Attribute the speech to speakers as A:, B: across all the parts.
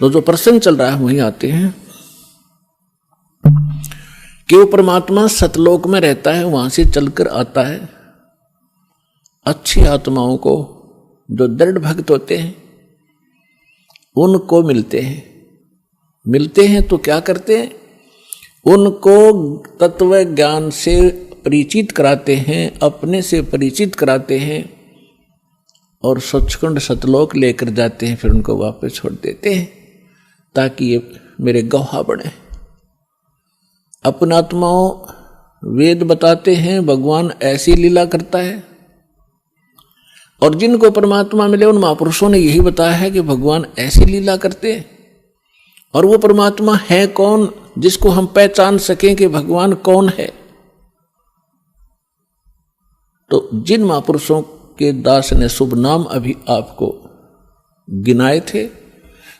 A: तो जो प्रसंग चल रहा है वहीं आते हैं कि वो परमात्मा सतलोक में रहता है, वहां से चलकर आता है। अच्छी आत्माओं को जो दृढ़ भक्त होते हैं उनको मिलते हैं तो क्या करते हैं, उनको तत्व ज्ञान से परिचित कराते हैं, अपने से परिचित कराते हैं और सचखंड सतलोक लेकर जाते हैं। फिर उनको वापस छोड़ देते हैं ताकि ये मेरे गवाह बने। अपनात्माओं वेद बताते हैं भगवान ऐसी लीला करता है, और जिनको परमात्मा मिले उन महापुरुषों ने यही बताया है कि भगवान ऐसी लीला करते हैं। और वो परमात्मा है कौन जिसको हम पहचान सकें कि भगवान कौन है? तो जिन महापुरुषों के दास ने शुभ नाम अभी आपको गिनाए थे,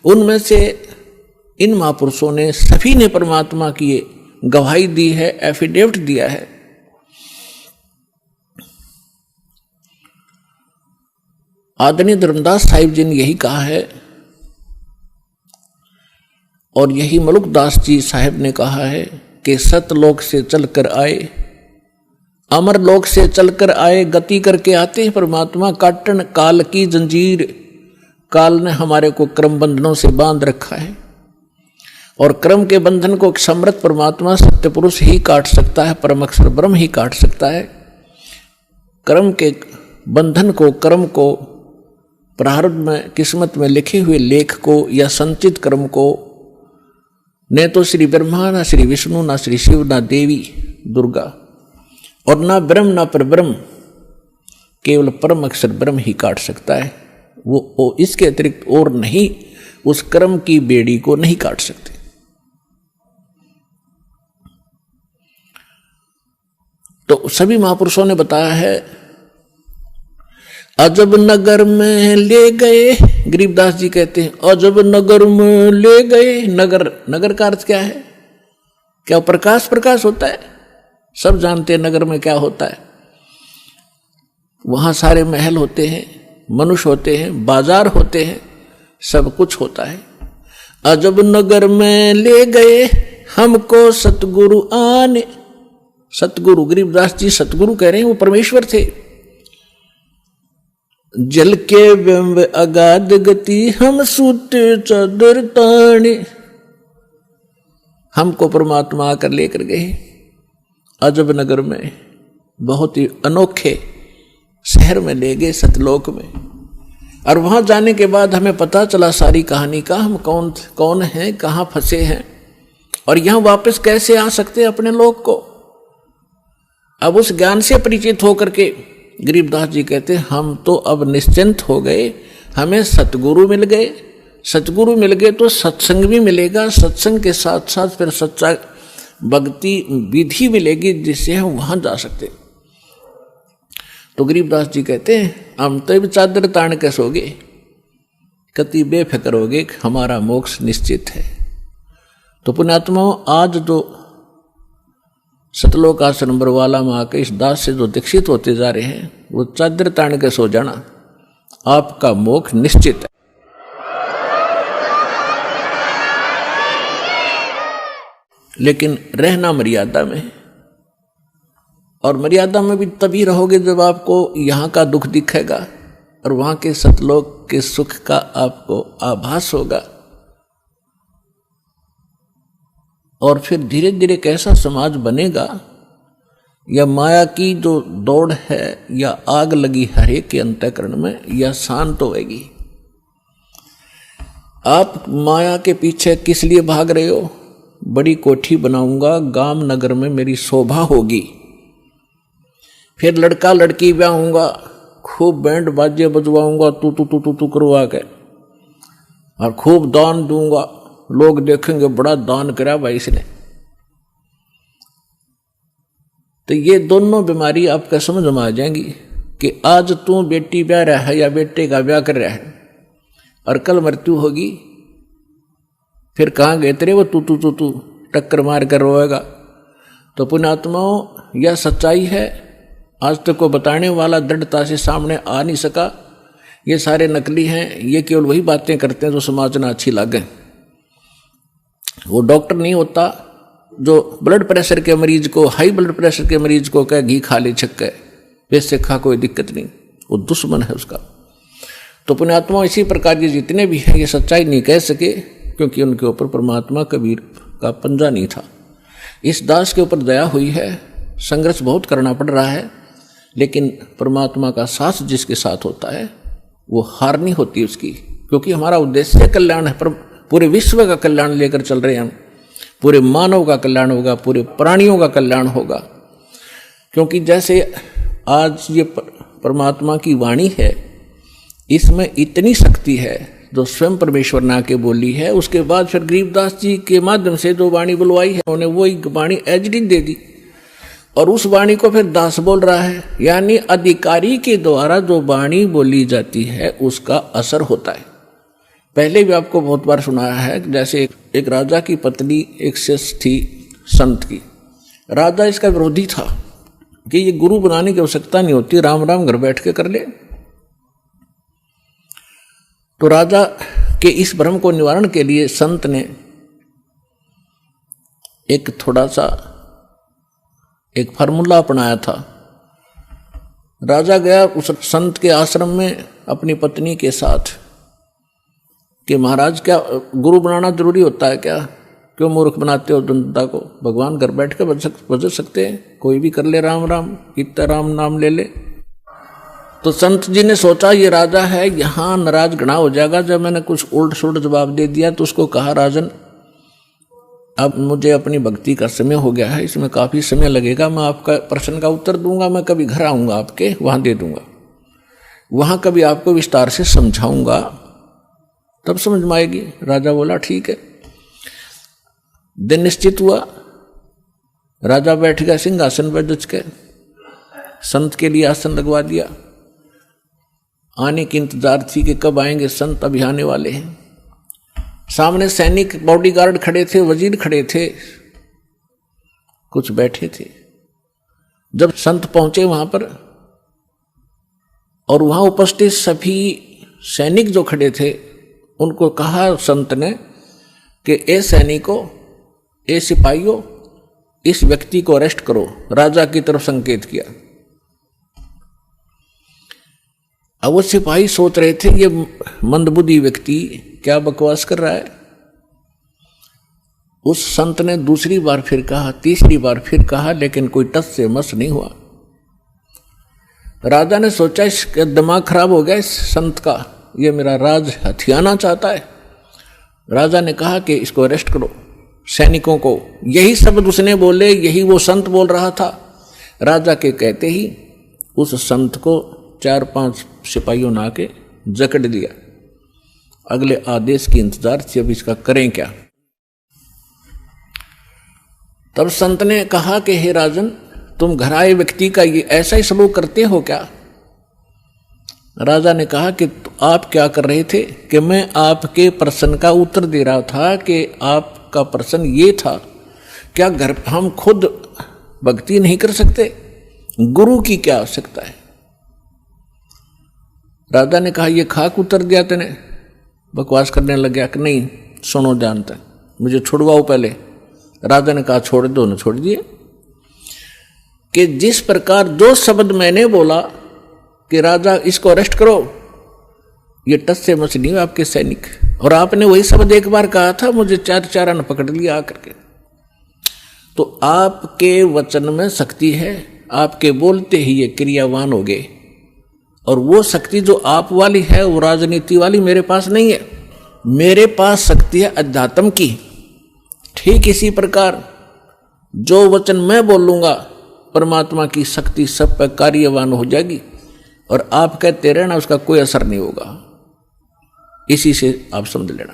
A: उनमें से इन महापुरुषों ने सभी ने परमात्मा की गवाही दी है, एफिडेविट दिया है। आदरणीय धर्मदास साहिब जी ने यही कहा है, और यही मलुकदास जी साहिब ने कहा है कि सतलोक से चलकर आए, अमर लोक से चलकर आए, गति करके आते हैं परमात्मा। काटन काल की जंजीर, काल ने हमारे को क्रम बंधनों से बांध रखा है, और क्रम के बंधन को समर्थ परमात्मा सत्य पुरुष ही काट सकता है, परम अक्षर ब्रह्म ही काट सकता है। क्रम के बंधन को, कर्म को, प्रारब्ध में किस्मत में लिखे हुए लेख को या संचित कर्म को न तो श्री ब्रह्मा, ना श्री विष्णु, ना श्री शिव, ना देवी दुर्गा, और ना ब्रह्म ना परब्रह्म, केवल परम अक्षर ब्रह्म ही काट सकता है। वो इसके अतिरिक्त और नहीं उस कर्म की बेड़ी को नहीं काट सकते। तो सभी महापुरुषों ने बताया है। अजब नगर में ले गए, गरीबदास जी कहते हैं अजब नगर में ले गए। नगर का अर्थ क्या है? क्या प्रकाश प्रकाश होता है? सब जानते हैं नगर में क्या होता है। वहां सारे महल होते हैं, मनुष्य होते हैं, बाजार होते हैं, सब कुछ होता है। अजब नगर में ले गए हमको सतगुरु आने। सतगुरु, गरीबदास जी सतगुरु कह रहे हैं, वो परमेश्वर थे। जल के बिंब अगाध गति हम सूते चादर ताने। हमको परमात्मा आकर लेकर गए अजब नगर में, बहुत ही अनोखे शहर में ले गए, सतलोक में। और वहां जाने के बाद हमें पता चला सारी कहानी का, हम कौन हैं, कहां फंसे हैं और यहां वापस कैसे आ सकते हैं अपने लोक को। अब उस ज्ञान से परिचित होकर के गरीबदास जी कहते हैं हम तो अब निश्चिंत हो गए, हमें सतगुरु मिल गए। सतगुरु मिल गए तो सत्संग भी मिलेगा, सत्संग के साथ साथ फिर सच्चा भक्ति विधि मिलेगी जिससे हम वहां जा सकते। तो गरीबदास जी कहते हैं हम तो चादर तान के सोगे, कति बेफिक्र होगे, हमारा मोक्ष निश्चित है। तो पुण्यात्माओं, आज जो सतलोक आश्रम बरवाला में आकर इस दास से जो दीक्षित होते जा रहे हैं, वो चादर तान के सो जाना, आपका मोक्ष निश्चित है। लेकिन रहना मर्यादा में, और मर्यादा में भी तभी रहोगे जब आपको यहाँ का दुख दिखेगा और वहाँ के सतलोक के सुख का आपको आभास होगा। और फिर धीरे धीरे कैसा समाज बनेगा, या माया की जो दौड़ है या आग लगी हर एक के अंतःकरण में, या शांत होएगी। आप माया के पीछे किस लिए भाग रहे हो? बड़ी कोठी बनाऊंगा, गांव नगर में मेरी शोभा होगी, फिर लड़का लड़की ब्याहूंगा, खूब बैंड बाजे बजवाऊंगा, तू तू तू तू तू करवा के, और खूब दान दूंगा, लोग देखेंगे बड़ा दान करा भाई इसने। तो ये दोनों बीमारी आपका समझ में आ जाएंगी कि आज तू बेटी ब्याह रहा है या बेटे का ब्याह कर रहा है, और कल मृत्यु होगी, फिर कहाँ गए तेरे वो तू तू तू तू टक्कर मार कर रोएगा। तो पुण्यात्माओं, यह सच्चाई है। आज तक को बताने वाला दृढ़ता से सामने आ नहीं सका। ये सारे नकली हैं, ये केवल वही बातें करते हैं जो समाज में अच्छी लगे। वो डॉक्टर नहीं होता जो ब्लड प्रेशर के मरीज को, हाई ब्लड प्रेशर के मरीज को कहे घी खा ले छक्के, वैसे खा कोई दिक्कत नहीं, वो दुश्मन है उसका। तो पुण्यात्मा इसी प्रकार के जितने भी हैं ये सच्चाई नहीं कह सके, क्योंकि उनके ऊपर परमात्मा कबीर का पंजा नहीं था। इस दास के ऊपर दया हुई है, संघर्ष बहुत करना पड़ रहा है, लेकिन परमात्मा का साथ जिसके साथ होता है वो हार नहीं होती उसकी, क्योंकि हमारा उद्देश्य कल्याण है। पर पूरे विश्व का कल्याण लेकर चल रहे हैं हम, पूरे मानव का कल्याण होगा, पूरे प्राणियों का कल्याण होगा। क्योंकि जैसे आज ये परमात्मा की वाणी है, इसमें इतनी शक्ति है जो स्वयं परमेश्वर ने आके बोली है। उसके बाद फिर गरीबदास जी के माध्यम से जो वाणी बुलवाई है उन्होंने वही वाणी एजडी दे दी, और उस वाणी को फिर दास बोल रहा है। यानी अधिकारी के द्वारा जो वाणी बोली जाती है उसका असर होता है। पहले भी आपको बहुत बार सुनाया है, जैसे एक राजा की पत्नी एक शिष्य थी संत की। राजा इसका विरोधी था कि ये गुरु बनाने की आवश्यकता नहीं होती, राम राम घर बैठ के कर ले। तो राजा के इस भ्रम को निवारण के लिए संत ने एक थोड़ा सा एक फार्मूला अपनाया था। राजा गया उस संत के आश्रम में अपनी पत्नी के साथ कि महाराज क्या गुरु बनाना जरूरी होता है क्या? क्यों मूर्ख बनाते हो जनता को? भगवान घर बैठ के बज सकते हैं, कोई भी कर ले राम राम, कितना राम नाम ले ले। तो संत जी ने सोचा ये राजा है, यहाँ नाराज घना हो जाएगा। जब मैंने कुछ उल्ट सुल्ट जवाब दे दिया तो उसको कहा, राजन अब मुझे अपनी भक्ति का समय हो गया है, इसमें काफ़ी समय लगेगा, मैं आपका प्रश्न का उत्तर दूंगा, मैं कभी घर आऊँगा आपके वहाँ दे दूंगा, वहाँ कभी आपको विस्तार से समझाऊंगा, तब समझ में आएगी। राजा बोला ठीक है। दिन निश्चित हुआ, राजा बैठ गया सिंहासन पर जच के, संत के लिए आसन लगवा दिया। आने की इंतजार थी कि कब आएंगे संत, अभी आने वाले हैं। सामने सैनिक बॉडीगार्ड खड़े थे, वजीर खड़े थे, कुछ बैठे थे। जब संत पहुंचे वहां पर और वहां उपस्थित सभी सैनिक जो खड़े थे उनको कहा संत ने कि ए सैनिकों, ए सिपाहियों, इस व्यक्ति को अरेस्ट करो। राजा की तरफ संकेत किया। अब वो सिपाही सोच रहे थे ये मंदबुद्धि व्यक्ति क्या बकवास कर रहा है। उस संत ने दूसरी बार फिर कहा, तीसरी बार फिर कहा, लेकिन कोई टस से मस नहीं हुआ। राजा ने सोचा इसका दिमाग खराब हो गया इस संत का, ये मेरा राज हथियाना चाहता है। राजा ने कहा कि इसको अरेस्ट करो, सैनिकों को। यही शब्द उसने बोले, यही वो संत बोल रहा था। राजा के कहते ही उस संत को 4-5 सिपाहियों ने आके जकड़ दिया। अगले आदेश की इंतजार थी, अब इसका करें क्या। तब संत ने कहा कि हे राजन, तुम घर आए व्यक्ति का ये ऐसा ही सलूक करते हो क्या? राजा ने कहा कि आप क्या कर रहे थे? कि मैं आपके प्रश्न का उत्तर दे रहा था कि आपका प्रश्न ये था, क्या घर हम खुद भक्ति नहीं कर सकते? गुरु की क्या आवश्यकता है? राजा ने कहा ये खाक उतर दिया तेने, बकवास करने लग गया कि नहीं सुनो जानते, मुझे छुड़वाओ पहले। राजा ने कहा छोड़ दो, न छोड़ दिए। कि जिस प्रकार जो शब्द मैंने बोला कि राजा इसको अरेस्ट करो, ये टस से मस नहीं आपके सैनिक, और आपने वही शब्द एक बार कहा था, मुझे 4 ने पकड़ लिया आकर के। तो आपके वचन में शक्ति है, आपके बोलते ही ये क्रियावान हो गए, और वो शक्ति जो आप वाली है वो राजनीति वाली मेरे पास नहीं है। मेरे पास शक्ति है अध्यात्म की। ठीक इसी प्रकार जो वचन मैं बोलूंगा परमात्मा की शक्ति सब पर कार्यवान हो जाएगी, और आप कहते रहना उसका कोई असर नहीं होगा। इसी से आप समझ लेना।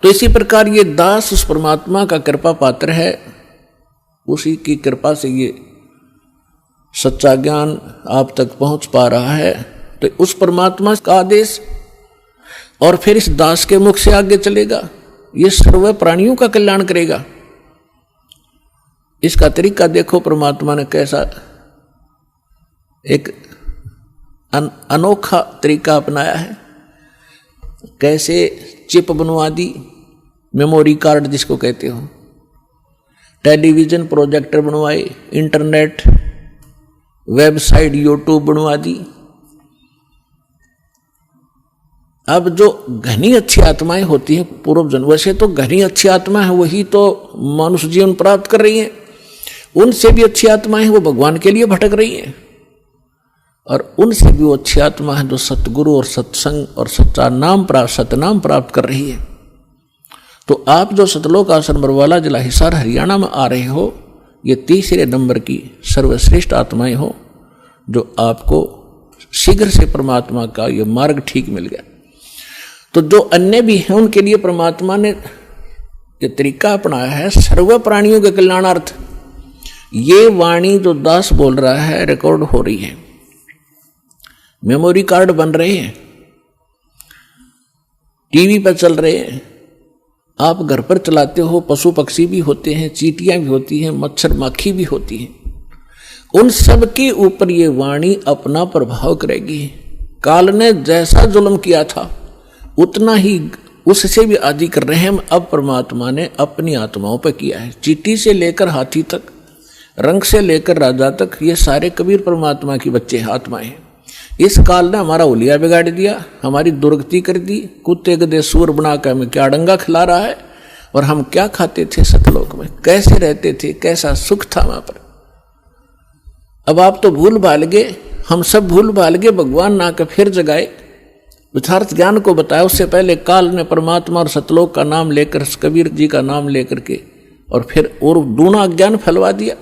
A: तो इसी प्रकार ये दास उस परमात्मा का कृपा पात्र है, उसी की कृपा से ये सच्चा ज्ञान आप तक पहुंच पा रहा है। तो उस परमात्मा का आदेश और फिर इस दास के मुख से आगे चलेगा, ये सर्व प्राणियों का कल्याण करेगा। इसका तरीका देखो, परमात्मा ने कैसा एक अनोखा तरीका अपनाया है। कैसे चिप बनवा दी, मेमोरी कार्ड जिसको कहते हो, टेलीविजन प्रोजेक्टर बनवाए, इंटरनेट वेबसाइट यूट्यूब बनवा दी। अब जो घनी अच्छी आत्माएं होती हैं पूर्व जन्म, वैसे तो घनी अच्छी आत्मा है वही तो मनुष्य जीवन प्राप्त कर रही हैं, उनसे भी अच्छी आत्माएं हैं वो भगवान के लिए भटक रही हैं, और उनसे भी वो अच्छी आत्मा है जो सतगुरु और सत्संग और सच्चा नाम प्राप्त सतनाम प्राप्त कर रही है। तो आप जो सतलोक आश्रम बरवाला जिला हिसार हरियाणा में आ रहे हो, ये तीसरे नंबर की सर्वश्रेष्ठ आत्माएं हो जो आपको शीघ्र से परमात्मा का ये मार्ग ठीक मिल गया। तो जो अन्य भी हैं उनके लिए परमात्मा ने ये तरीका अपनाया है सर्व प्राणियों के कल्याणार्थ। ये वाणी जो दास बोल रहा है रिकॉर्ड हो रही है, मेमोरी कार्ड बन रहे हैं, टीवी पर चल रहे हैं, आप घर पर चलाते हो, पशु पक्षी भी होते हैं, चींटियां भी होती हैं, मच्छर माखी भी होती हैं, उन सब के ऊपर ये वाणी अपना प्रभाव करेगी। काल ने जैसा जुल्म किया था उतना ही उससे भी अधिक रहम अब परमात्मा ने अपनी आत्माओं पर किया है। चींटी से लेकर हाथी तक, रंग से लेकर राजा तक, ये सारे कबीर परमात्मा की बच्चे आत्माएं हैं। इस काल ने हमारा उलिया बिगाड़ दिया, हमारी दुर्गति कर दी, कुत्ते गधे सूर बनाकर हमें क्या डंगा खिला रहा है, और हम क्या खाते थे सतलोक में, कैसे रहते थे, कैसा सुख था वहां पर। अब आप तो भूल भाल गए, हम सब भूल भाल गए, भगवान ना के फिर जगाए, यथार्थ ज्ञान को बताया। उससे पहले काल ने परमात्मा और सतलोक का नाम लेकर, कबीर जी का नाम लेकर के, और फिर और दूना ज्ञान फैलवा दिया।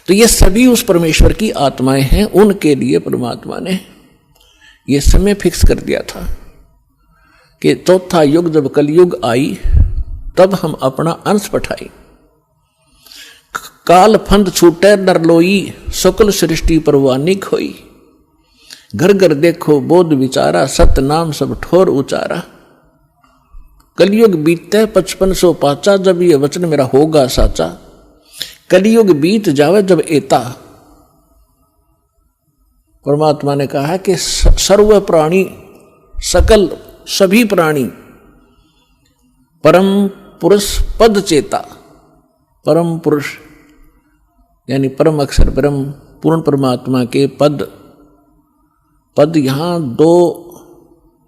A: तो ये सभी उस परमेश्वर की आत्माएं हैं, उनके लिए परमात्मा ने ये समय फिक्स कर दिया था कि चौथा युग जब कलयुग आई तब हम अपना अंश पठाई। काल फंद छूटे नर लोई, सकल सृष्टि परवानिक होई। घर घर देखो बोध विचारा, सत नाम सब ठोर उचारा। कलयुग बीते 5500 पाचा, जब ये वचन मेरा होगा साचा। कलयुग बीत जावे जब एता। परमात्मा ने कहा कि सर्व प्राणी, सकल सभी प्राणी परम पुरुष पद चेता। परम पुरुष यानी परम अक्षर ब्रह्म पूर्ण परमात्मा के पद, पद यहां दो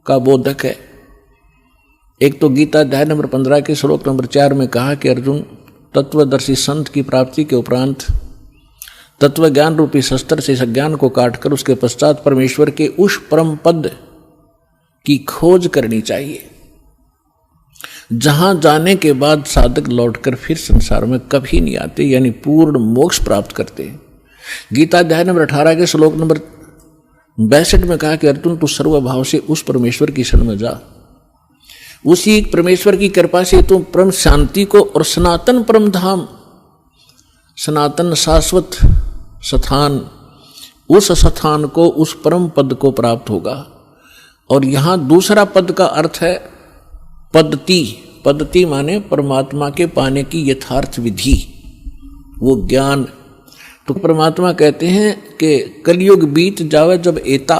A: का बोधक है। एक तो गीता अध्याय नंबर 15 के श्लोक नंबर 4 में कहा कि अर्जुन, तत्वदर्शी संत की प्राप्ति के उपरांत तत्व ज्ञान रूपी शस्त्र से इस ज्ञान को काटकर उसके पश्चात परमेश्वर के उस परम पद की खोज करनी चाहिए, जहां जाने के बाद साधक लौटकर फिर संसार में कभी नहीं आते, यानी पूर्ण मोक्ष प्राप्त करते। गीता अध्याय नंबर 18 के श्लोक नंबर 62 में कहा कि अर्जुन, तू सर्वभाव से उस परमेश्वर की शरण में जा। उसी परमेश्वर की कृपा से तुम परम शांति को और सनातन परम धाम, सनातन शाश्वत स्थान, उस स्थान को, उस परम पद को प्राप्त होगा। और यहां दूसरा पद का अर्थ है पद्धति। पद्धति माने परमात्मा के पाने की यथार्थ विधि, वो ज्ञान। तो परमात्मा कहते हैं कि कलयुग बीत जावे जब एता,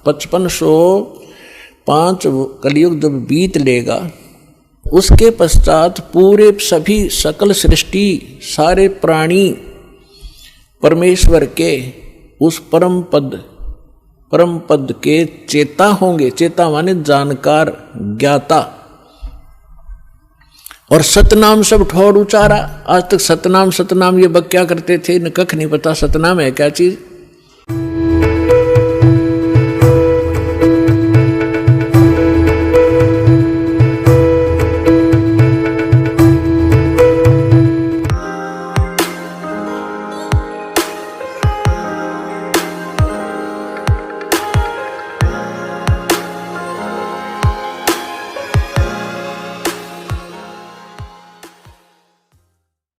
A: 5505 कलयुग जब बीत लेगा, उसके पश्चात पूरे सभी सकल सृष्टि, सारे प्राणी परमेश्वर के उस परम पद के चेता होंगे। चेता माने जानकार, ज्ञाता। और सतनाम सब ठोर उचारा। आज तक सतनाम ये बक क्या करते थे, न कख नहीं पता सतनाम है क्या चीज।